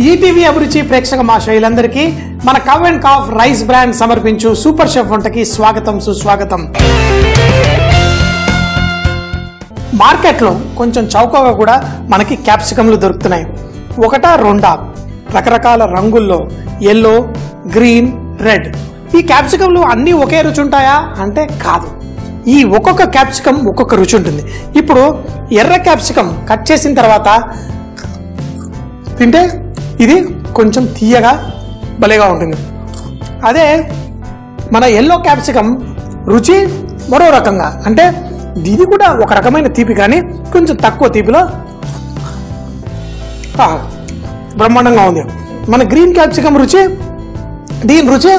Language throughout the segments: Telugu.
ఈటీవీ అభిరుచి ప్రేక్షక మాషయులందరికీ మన cow and calf rice brand సమర్పించు సూపర్ షెఫ్ వంటకి స్వాగతం సుస్వాగతం. మార్కెట్లో కొంచెం చౌకగా కూడా మనకి క్యాప్సికమ్లు దొరుకుతున్నాయి. ఒకటా రెండా రకరకాల రంగుల్లో ఎల్లో, గ్రీన్, రెడ్. ఈ క్యాప్సికమ్లు అన్నీ ఒకే రుచి ఉంటాయా అంటే కాదు. ఈ ఒక్కొక్క క్యాప్సికమ్ ఒక్కొక్క రుచి ఉంటుంది. ఇప్పుడు ఎర్ర క్యాప్సికమ్ కట్ చేసిన తర్వాత తింటే ఇది కొంచెం తీయగా భలేగా ఉంటుంది. అదే మన ఎల్లో క్యాప్సికమ్ రుచి మరో రకంగా, అంటే ఇది కూడా ఒక రకమైన తీపి కానీ కొంచెం తక్కువ తీపిలో బ్రహ్మాండంగా ఉంది. మన గ్రీన్ క్యాప్సికమ్ రుచి, దీని రుచి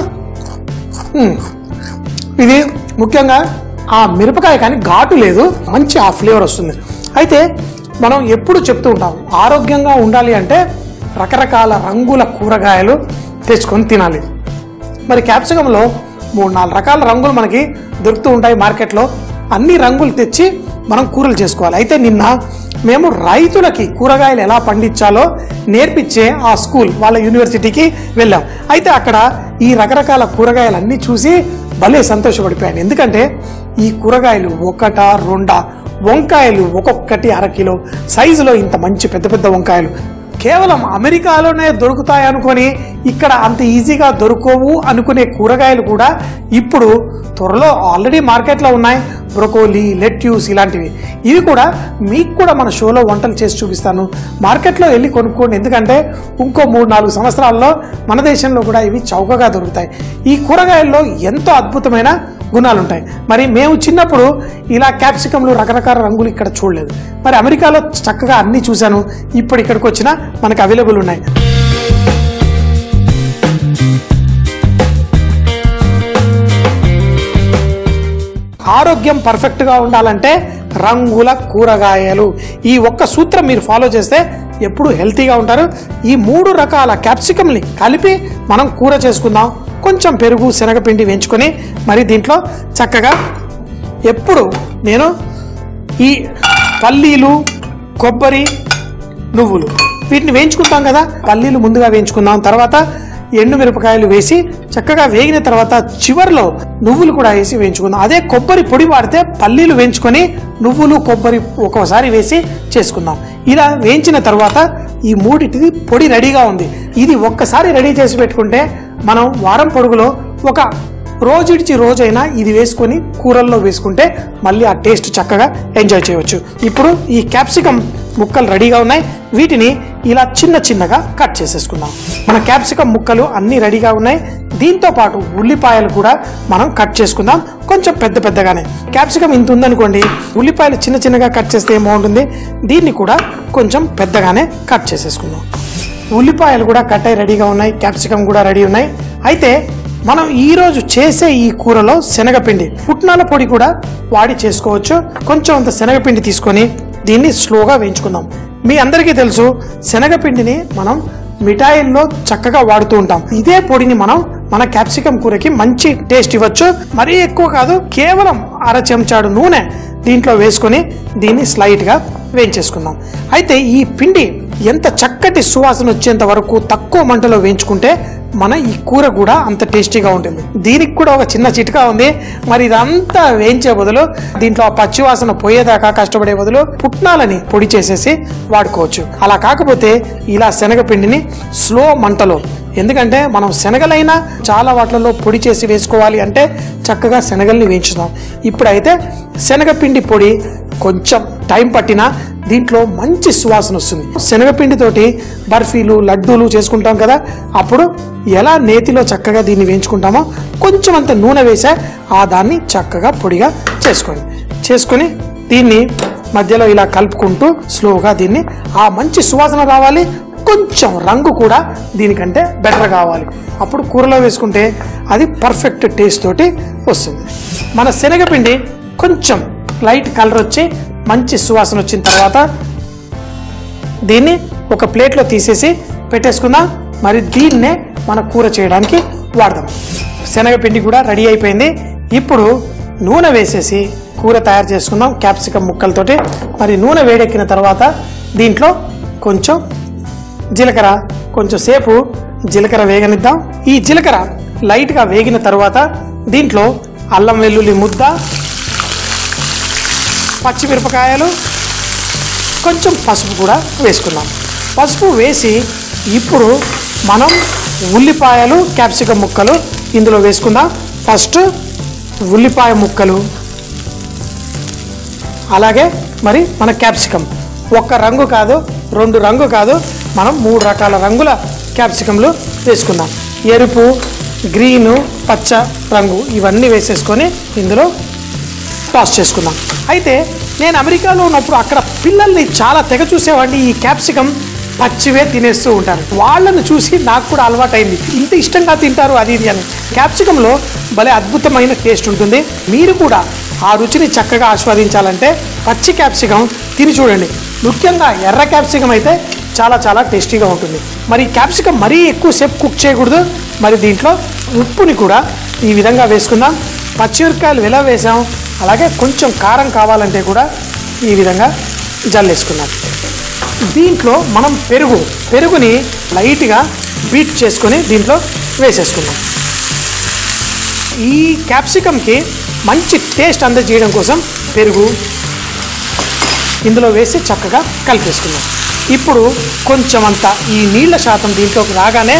ఇది ముఖ్యంగా ఆ మిరపకాయ కానీ ఘాటు లేదు, మంచి ఆ ఫ్లేవర్ వస్తుంది. అయితే మనం ఎప్పుడు చెప్తూ ఉంటాం ఆరోగ్యంగా ఉండాలి అంటే రకరకాల రంగుల కూరగాయలు తెచ్చుకొని తినాలి. మరి క్యాప్సికంలో 3-4 రకాల రంగులు మనకి దొరుకుతూ ఉంటాయి మార్కెట్లో. అన్ని రంగులు తెచ్చి మనం కూరలు చేసుకోవాలి. అయితే నిన్న మేము రైతులకి కూరగాయలు ఎలా పండించాలో నేర్పించే ఆ స్కూల్ వాళ్ళ యూనివర్సిటీకి వెళ్ళాం. అయితే అక్కడ ఈ రకరకాల కూరగాయలు అన్నీ చూసి భలే సంతోషపడిపోయాను. ఎందుకంటే ఈ కూరగాయలు ఒకటా రెండా, వంకాయలు ఒక్కొక్కటి 1/2 కిలో సైజులో ఇంత మంచి పెద్ద పెద్ద వంకాయలు కేవలం అమెరికాలోనే దొరుకుతాయి అనుకొని ఇక్కడ అంత ఈజీగా దొరకవు అనుకునే కూరగాయలు కూడా ఇప్పుడు త్వరలో ఆల్రెడీ మార్కెట్లో ఉన్నాయి. బ్రొకోలీ, లెట్యూస్ ఇలాంటివి. ఇవి కూడా మీకు కూడా మన షోలో వంటలు చేసి చూపిస్తాను. మార్కెట్లో వెళ్ళి కొనుక్కోండి. ఎందుకంటే ఇంకో 3-4 సంవత్సరాల్లో మన దేశంలో కూడా ఇవి చౌకగా దొరుకుతాయి. ఈ కూరగాయల్లో ఎంతో అద్భుతమైన గుణాలు ఉంటాయి. మరి మేము చిన్నప్పుడు ఇలా క్యాప్సికమ్లు రకరకాల రంగులు ఇక్కడ చూడలేదు. మరి అమెరికాలో చక్కగా అన్నీ చూశాను. ఇప్పుడు ఇక్కడికి వచ్చినా మనకు అవైలబుల్ ఉన్నాయి. ఆరోగ్యం పర్ఫెక్ట్గా ఉండాలంటే రంగుల కూరగాయలు, ఈ ఒక్క సూత్రం మీరు ఫాలో చేస్తే ఎప్పుడు హెల్తీగా ఉంటారు. ఈ 3 రకాల క్యాప్సికమ్ని కలిపి మనం కూర చేసుకుందాం. కొంచెం పెరుగు, శనగపిండి వేయించుకొని మరి దీంట్లో చక్కగా ఎప్పుడు నేను ఈ పల్లీలు, కొబ్బరి, నువ్వులు వీటిని వేయించుకుంటాం కదా. పల్లీలు ముందుగా వేయించుకుందాం, తర్వాత ఎండు మిరపకాయలు వేసి చక్కగా వేగిన తర్వాత చివర్లో నువ్వులు కూడా వేసి వేయించుకుందాం. అదే కొబ్బరి పొడి వాడితే పల్లీలు వేయించుకొని నువ్వులు, కొబ్బరి ఒక్కోసారి వేసి చేసుకుందాం. ఇలా వేయించిన తర్వాత ఈ 3టిది పొడి రెడీగా ఉంది. ఇది ఒక్కసారి రెడీ చేసి పెట్టుకుంటే మనం వారం పొడుగులో ఒక రోజుడిచి రోజైనా ఇది వేసుకొని కూరల్లో వేసుకుంటే మళ్ళీ ఆ టేస్ట్ చక్కగా ఎంజాయ్ చేయవచ్చు. ఇప్పుడు ఈ క్యాప్సికమ్ ముక్కలు రెడీగా ఉన్నాయి. వీటిని ఇలా చిన్న చిన్నగా కట్ చేసేసుకుందాం. మన క్యాప్సికమ్ ముక్కలు అన్నీ రెడీగా ఉన్నాయి. దీంతో పాటు ఉల్లిపాయలు కూడా మనం కట్ చేసుకుందాం. కొంచెం పెద్ద పెద్దగానే. క్యాప్సికమ్ ఇంత ఉందనుకోండి, ఉల్లిపాయలు చిన్న చిన్నగా కట్ చేస్తే ఏమవుతుంది, దీన్ని కూడా కొంచెం పెద్దగానే కట్ చేసేసుకుందాం. ఉల్లిపాయలు కూడా కట్ అయి రెడీగా ఉన్నాయి, క్యాప్సికమ్ కూడా రెడీ ఉన్నాయి. అయితే మనం ఈరోజు చేసే ఈ కూరలో శనగపిండి, పుట్నాల పొడి కూడా వాడి చేసుకోవచ్చు. కొంచెం అంత శనగపిండి తీసుకొని దీన్ని స్లోగా వేయించుకుందాం. మీ అందరికీ తెలుసు శనగపిండిని మనం మిఠాయిల్లో చక్కగా వాడుతూ ఉంటాం. ఇదే పొడిని మనం మన క్యాప్సికమ్ కూరకి మంచి టేస్ట్ ఇవ్వచ్చు. మరీ ఎక్కువ కాదు, కేవలం 1/2 చెంచాడు నూనె దీంట్లో వేసుకొని దీన్ని స్లైట్గా వేయించేసుకుందాం. అయితే ఈ పిండి ఎంత చక్కటి సువాసన వచ్చేంత వరకు తక్కువ మంటలో వేయించుకుంటే మన ఈ కూర కూడా అంత టేస్టీగా ఉంటుంది. దీనికి కూడా ఒక చిన్న చిట్కా ఉంది. మరి ఇదంతా వేయించే బదులు దీంట్లో ఆ పచ్చివాసన పోయేదాకా కష్టపడే బదులు పుట్నాలని పొడి చేసేసి వాడుకోవచ్చు. అలా కాకపోతే ఇలా శనగపిండిని స్లో మంటలో, ఎందుకంటే మనం శనగలైనా చాలా వాటిలలో పొడి చేసి వేసుకోవాలి అంటే చక్కగా శనగల్ని వేయించుదాం. ఇప్పుడైతే శనగపిండి పొడి కొంచెం టైం పట్టినా దీంట్లో మంచి సువాసన వస్తుంది. శనగపిండితోటి బర్ఫీలు, లడ్డూలు చేసుకుంటాం కదా, అప్పుడు ఎలా నేతిలో చక్కగా దీన్ని వేయించుకుంటామో కొంచెం అంత నూనె వేసా ఆ దాన్ని చక్కగా పొడిగా చేసుకొని దీన్ని మధ్యలో ఇలా కలుపుకుంటూ స్లోగా దీన్ని ఆ మంచి సువాసన రావాలి. కొంచెం రంగు కూడా దీనికంటే బెటర్ కావాలి. అప్పుడు కూరలో వేసుకుంటే అది పర్ఫెక్ట్ టేస్ట్ తోటి వస్తుంది. మన శనగపిండి కొంచెం లైట్ కలర్ వచ్చి మంచి సువాసన వచ్చిన తర్వాత దీన్ని ఒక ప్లేట్లో తీసేసి పెట్టేసుకుందాం. మరి దీన్నే మన కూర చేయడానికి వాడదాం. శనగపిండి కూడా రెడీ అయిపోయింది. ఇప్పుడు నూనె వేసేసి కూర తయారు చేసుకుందాం క్యాప్సికమ్ ముక్కలతోటి. మరి నూనె వేడెక్కిన తర్వాత దీంట్లో కొంచెం జీలకర్ర, కొంచెం సేపు జీలకర్ర వేగనిద్దాం. ఈ జీలకర్ర లైట్గా వేగిన తర్వాత దీంట్లో అల్లం వెల్లుల్లి ముద్ద, పచ్చిమిరపకాయలు, కొంచెం పసుపు కూడా వేసుకుందాం. పసుపు వేసి ఇప్పుడు మనం ఉల్లిపాయలు, క్యాప్సికమ్ ముక్కలు ఇందులో వేసుకుందాం. ఫస్ట్ ఉల్లిపాయ ముక్కలు, అలాగే మరి మన క్యాప్సికమ్ ఒక్క రంగు కాదు, 2 రంగు కాదు, మనం 3 రకాల రంగుల క్యాప్సికమ్లు వేసుకుందాం. ఎరుపు, గ్రీను, పచ్చ రంగు ఇవన్నీ వేసేసుకొని ఇందులో టాస్ చేసుకుందాం. అయితే నేను అమెరికాలో ఉన్నప్పుడు అక్కడ పిల్లల్ని చాలా తెగ చూసేవాడిని. ఈ క్యాప్సికమ్ పచ్చివే తినేస్తూ ఉంటారు. వాళ్ళను చూసి నాకు కూడా అలవాటైంది, ఇంత ఇష్టంగా తింటారు అది ఇది అని. క్యాప్సికంలో భలే అద్భుతమైన టేస్ట్ ఉంటుంది. మీరు కూడా ఆ రుచిని చక్కగా ఆస్వాదించాలంటే పచ్చి క్యాప్సికం తిని చూడండి. ముఖ్యంగా ఎర్ర క్యాప్సికం అయితే చాలా చాలా టేస్టీగా ఉంటుంది. మరి క్యాప్సికం మరీ ఎక్కువసేపు కుక్ చేయకూడదు. మరి దీంట్లో ఉప్పుని కూడా ఈ విధంగా వేసుకుందాం. పచ్చిమిరపకాయలు ఎలా వేసాం అలాగే కొంచెం కారం కావాలంటే కూడా ఈ విధంగా జల్లేసుకుందాం. దీంట్లో మనం పెరుగుని లైట్గా బీట్ చేసుకొని దీంట్లో వేసేసుకుందాం. ఈ క్యాప్సికమ్కి మంచి టేస్ట్ అందజేయడం కోసం పెరుగు ఇందులో వేసి చక్కగా కలిపేసుకుందాం. ఇప్పుడు కొంచెం అంత ఈ నీళ్ళ శాతం దీంట్లోకి రాగానే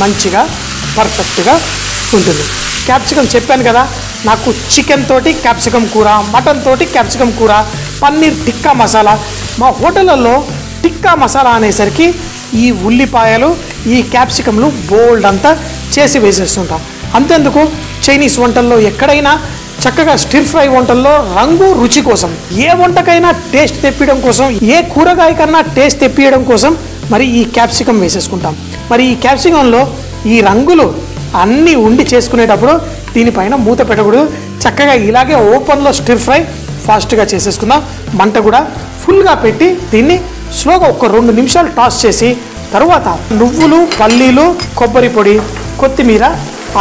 మంచిగా పర్ఫెక్ట్గా ఉంటుంది. క్యాప్సికమ్ చెప్పాను కదా, నాకు చికెన్ తోటి క్యాప్సికమ్ కూర, మటన్ తోటి క్యాప్సికమ్ కూర, పన్నీర్ టిక్కా మసాలా. మా హోటళ్ళల్లో టిక్కా మసాలా అనేసరికి ఈ ఉల్లిపాయలు, ఈ క్యాప్సికమ్లు బోల్డ్ అంతా చేసి వేసేస్తుంటాం. అంతెందుకు చైనీస్ వంటల్లో ఎక్కడైనా చక్కగా స్టిర్ ఫ్రై వంటల్లో రంగు రుచి కోసం, ఏ వంటకైనా టేస్ట్ తెప్పించడం కోసం, ఏ కూరగాయ కన్నా టేస్ట్ తెప్పించడం కోసం మరి ఈ క్యాప్సికమ్ వేసేసుకుంటాం. మరి ఈ క్యాప్సికంలో ఈ రంగులు అన్నీ ఉండి చేసుకునేటప్పుడు దీనిపైన మూత పెట్టకూడదు. చక్కగా ఇలాగే ఓపెన్లో స్టిర్ ఫ్రై ఫాస్ట్గా చేసేసుకుందాం. మంట కూడా ఫుల్గా పెట్టి దీన్ని స్లోగా ఒక 2 నిమిషాలు టాస్ చేసి తరువాత నువ్వులు, పల్లీలు, కొబ్బరి పొడి, కొత్తిమీర,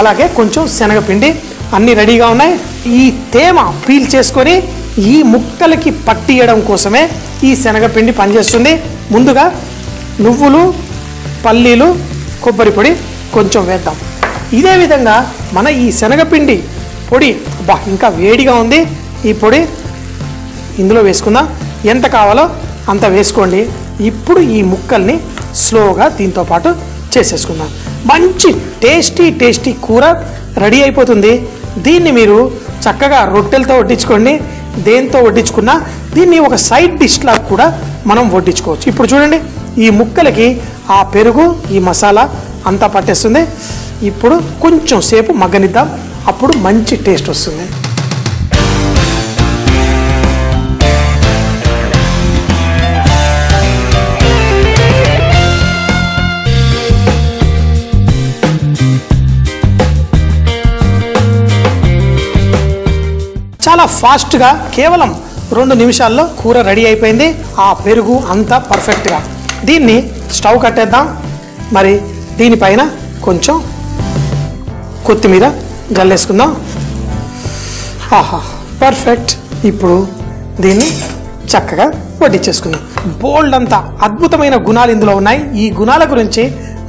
అలాగే కొంచెం శనగపిండి అన్నీ రెడీగా ఉన్నాయి. ఈ తేమ పీల్ చేసుకొని ఈ ముక్కలకి పట్టియడం కోసమే ఈ శనగపిండి పనిచేస్తుంది. ముందుగా నువ్వులు, పల్లీలు, కొబ్బరి పొడి కొంచెం వేద్దాం. ఇదే విధంగా మన ఈ శనగపిండి పొడి ఇంకా వేడిగా ఉంది. ఈ పొడి ఇందులో వేసుకుందాం. ఎంత కావాలో అంత వేసుకోండి. ఇప్పుడు ఈ ముక్కల్ని స్లోగా దీంతో పాటు చేసేసుకుందాం. మంచి టేస్టీ కూర రెడీ అయిపోతుంది. దీన్ని మీరు చక్కగా రొట్టెలతో వడ్డించుకోండి. దేంతో వడ్డించుకున్నా దీన్ని ఒక సైడ్ డిష్లా కూడా మనం వడ్డించుకోవచ్చు. ఇప్పుడు చూడండి, ఈ ముక్కలకి ఆ పెరుగు, ఈ మసాలా అంతా పట్టేస్తుంది. ఇప్పుడు కొంచెం సేపు మగ్గనిద్దాం, అప్పుడు మంచి టేస్ట్ వస్తుంది. చాలా ఫాస్ట్గా కేవలం 2 నిమిషాల్లో కూర రెడీ అయిపోయింది. ఆ పెరుగు అంతా పర్ఫెక్ట్గా. దీన్ని స్టవ్ కట్టేద్దాం. మరి దీనిపైన కొంచెం కొత్తిమీర జల్లేసుకుందాం. ఆహా, పర్ఫెక్ట్. ఇప్పుడు దీన్ని చక్కగా వడ్డించేసుకుందాం. బోల్డ్ అంతా అద్భుతమైన గుణాలు ఇందులో ఉన్నాయి. ఈ గుణాల గురించి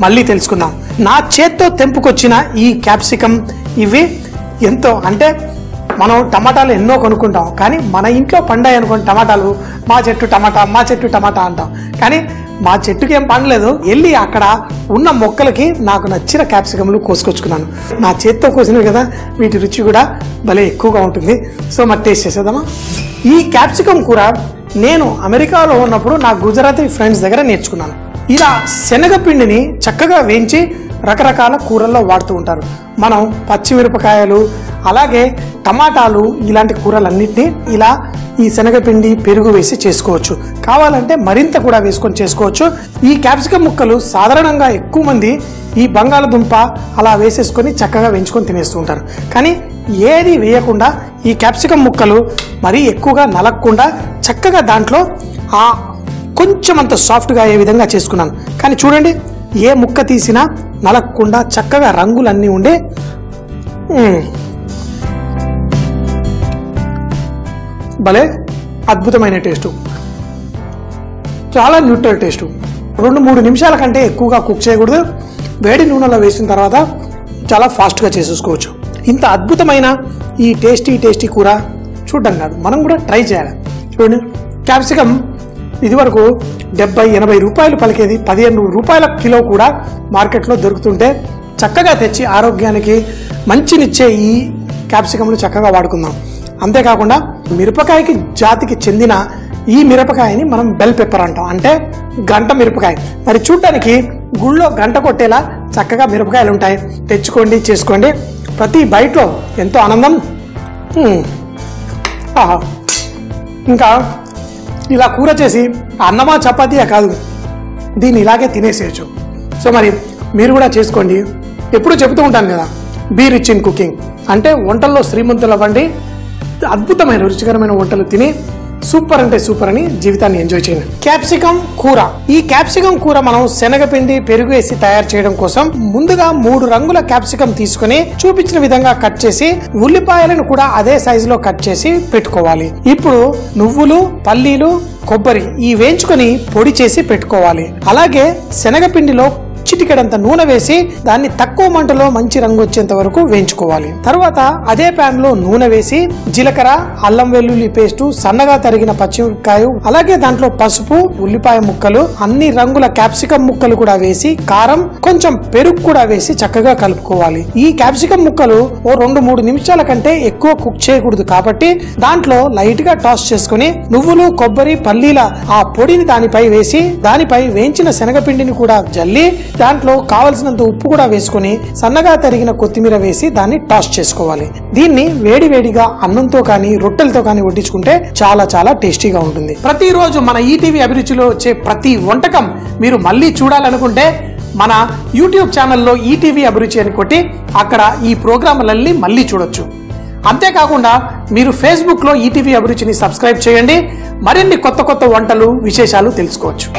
మళ్ళీ తెలుసుకుందాం. నా చేత్తో తెంపుకొచ్చిన ఈ క్యాప్సికమ్ ఇవి ఎంతో, అంటే మనం టమాటాలు ఎన్నో కొనుక్కుంటాం, కానీ మన ఇంట్లో పండాయి అనుకోండి టమాటాలు, మా చెట్టు టమాటా అంటాం. కానీ మా చెట్టుకి ఏం పండలేదు. వెళ్ళి అక్కడ ఉన్న మొక్కలకి నాకు నచ్చిన క్యాప్సికమ్లు కోసుకొచ్చుకున్నాను. నా చేత్తో కోసినవి కదా, వీటి రుచి కూడా భలే ఎక్కువగా ఉంటుంది. సో మరి టేస్ట్ చేసేద్దామా? ఈ క్యాప్సికమ్ కూర నేను అమెరికాలో ఉన్నప్పుడు నా గుజరాతీ ఫ్రెండ్స్ దగ్గర నేర్చుకున్నాను. ఇలా శనగపిండిని చక్కగా వేయించి రకరకాల కూరల్లో వాడుతూ ఉంటారు. మనం పచ్చిమిరపకాయలు, అలాగే టమాటాలు, ఇలాంటి కూరలన్నింటినీ ఇలా ఈ శనగపిండి, పెరుగు వేసి చేసుకోవచ్చు. కావాలంటే మరింత కూడా వేసుకొని చేసుకోవచ్చు. ఈ క్యాప్సికమ్ ముక్కలు సాధారణంగా ఎక్కువ మంది ఈ బంగాళదుంప అలా వేసేసుకొని చక్కగా వేయించుకొని తినేస్తూ ఉంటారు. కానీ ఏది వేయకుండా ఈ క్యాప్సికమ్ ముక్కలు మరీ ఎక్కువగా నలగకుండా చక్కగా దాంట్లో ఆ కొంచెం అంత సాఫ్ట్గా అయ్యే విధంగా చేసుకున్నాను. కానీ చూడండి, ఏ ముక్క తీసినా నలగకుండా చక్కగా రంగులన్నీ ఉండే భలే అద్భుతమైన టేస్టు, చాలా న్యూట్రల్ టేస్టు. 2-3 నిమిషాల కంటే ఎక్కువగా కుక్ చేయకూడదు. వేడి నూనెలో వేసిన తర్వాత చాలా ఫాస్ట్గా చేసేసుకోవచ్చు. ఇంత అద్భుతమైన ఈ టేస్టీ కూర చూడడం కాదు, మనం కూడా ట్రై చేయాలి. చూడండి, క్యాప్సికమ్ ఇదివరకు 70-80 రూపాయలు పలికేది 15 రూపాయల కిలో కూడా మార్కెట్లో దొరుకుతుంటే చక్కగా తెచ్చి ఆరోగ్యానికి మంచినిచ్చే ఈ క్యాప్సికమ్లు చక్కగా వాడుకుందాం. అంతేకాకుండా మిరపకాయకి జాతికి చెందిన ఈ మిరపకాయని మనం బెల్ పెప్పర్ అంటాం, అంటే గంట మిరపకాయ. మరి చూడడానికి గుళ్ళో గంట కొట్టేలా చక్కగా మిరపకాయలు ఉంటాయి. తెచ్చుకోండి, చేసుకోండి. ప్రతి బైట్లో ఎంతో ఆనందం. ఆహా, ఇంకా ఇలా కూర చేసి అన్నమా చపాతీయా కాదు, దీన్ని ఇలాగే తినేసేయచ్చు. సో మరి మీరు కూడా చేసుకోండి. ఎప్పుడు చెబుతూ ఉంటాను కదా, బీ రిచ్ ఇన్ కుకింగ్, అంటే వంటల్లో శ్రీమంతులు అవ్వండి. అద్భుతమైన రుచికరమైన వంటలు తిని సూపర్ అంటే సూపర్ అని జీవితాన్ని ఎంజాయ్ చేయండి. క్యాప్సికం కూర. ఈ క్యాప్సికం కూర మనం శనగపిండి, పెరుగు వేసి తయారు చేయడం కోసం ముందుగా 3 రంగుల క్యాప్సికం తీసుకుని చూపించిన విధంగా కట్ చేసి ఉల్లిపాయలను కూడా అదే సైజులో కట్ చేసి పెట్టుకోవాలి. ఇప్పుడు నువ్వులు, పల్లీలు, కొబ్బరి ఈ వేయించుకొని పొడి చేసి పెట్టుకోవాలి. అలాగే శనగపిండిలో చిటికెడంత నూనె వేసి దాన్ని తక్కువ మంటలో మంచి రంగు వచ్చేంత వరకు వేయించుకోవాలి. తర్వాత అదే ప్యాన్ లో నూనె వేసి జీలకర్ర, అల్లం వెల్లుల్లి పేస్టు, సన్నగా తరిగిన పచ్చిమిరపకాయ, అలాగే దాంట్లో పసుపు, ఉల్లిపాయ ముక్కలు, అన్ని రంగుల క్యాప్సికం ముక్కలు కూడా వేసి కారం, కొంచెం పెరుగు కూడా వేసి చక్కగా కలుపుకోవాలి. ఈ క్యాప్సికం ముక్కలు ఓ 2-3 నిమిషాల కంటే ఎక్కువ కుక్ చేయకూడదు కాబట్టి దాంట్లో లైట్ గా టాస్ చేసుకుని నువ్వులు, కొబ్బరి, పల్లీల ఆ పొడిని దానిపై వేసి దానిపై వేయించిన శనగపిండిని కూడా జల్లి దాంట్లో కావలసినంత ఉప్పు కూడా వేసుకుని సన్నగా తరిగిన కొత్తిమీర వేసి దాన్ని టాస్ చేసుకోవాలి. దీన్ని వేడివేడిగా అన్నంతో కానీ రొట్టెలతో కానీ వడ్డించుకుంటే చాలా చాలా టేస్టీగా ఉంటుంది. ప్రతిరోజు మన ఈటీవీ అభిరుచిలో వచ్చే ప్రతి వంటకం మీరు మళ్ళీ చూడాలనుకుంటే మన యూట్యూబ్ ఛానల్లో ఈటీవీ అభిరుచి అని కొట్టి అక్కడ ఈ ప్రోగ్రాంలన్నీ మళ్ళీ చూడొచ్చు. అంతేకాకుండా మీరు ఫేస్బుక్లో ఈటీవీ అభిరుచిని సబ్స్క్రైబ్ చేయండి. మరిన్ని కొత్త వంటలు, విశేషాలు తెలుసుకోవచ్చు.